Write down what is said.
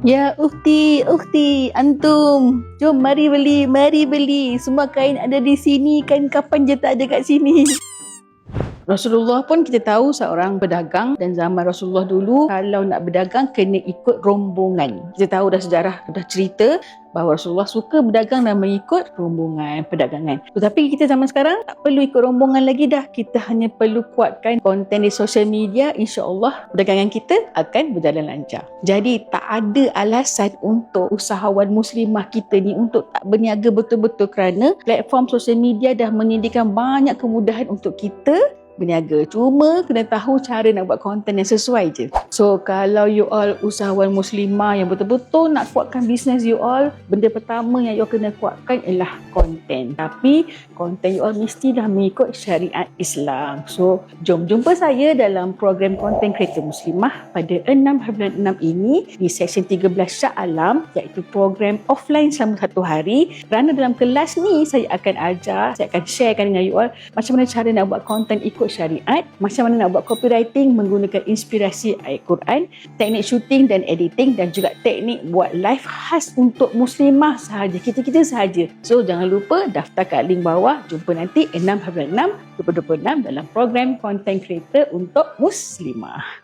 Ya ukhti, antum. Jom mari beli. Semua kain ada di sini, kain kapan je tak ada kat sini. Rasulullah pun kita tahu seorang pedagang, dan zaman Rasulullah dulu kalau nak berdagang kena ikut rombongan. Kita tahu dah sejarah, dah cerita bahawa Rasulullah suka berdagang dan mengikut rombongan perdagangan. Tetapi kita zaman sekarang tak perlu ikut rombongan lagi dah. Kita hanya perlu kuatkan konten di social media, insya-Allah perdagangan kita akan berjalan lancar. Jadi tak ada alasan untuk usahawan muslimah kita ni untuk tak berniaga betul-betul, kerana platform social media dah menyediakan banyak kemudahan untuk kita berniaga. Cuma kena tahu cara nak buat konten yang sesuai je. So kalau you all usahawan muslimah yang betul-betul nak kuatkan bisnes you all, benda pertama yang you all kena kuatkan ialah konten. Tapi konten you all mesti dah mengikut syariat Islam. So jom jumpa saya dalam program Content Creator Muslimah pada 6/6 ini di Seksyen 13 Shah Alam, iaitu program offline selama 1 hari. Kerana dalam kelas ni saya akan ajar, saya akan sharekan dengan you all macam mana cara nak buat konten ikut syariat, macam mana nak buat copywriting menggunakan inspirasi ayat Quran, teknik shooting dan editing, dan juga teknik buat live khas untuk muslimah sahaja, kita-kita sahaja. So jangan lupa daftar kat link bawah. Jumpa nanti 6/6 2026 dalam program Content Creator untuk Muslimah.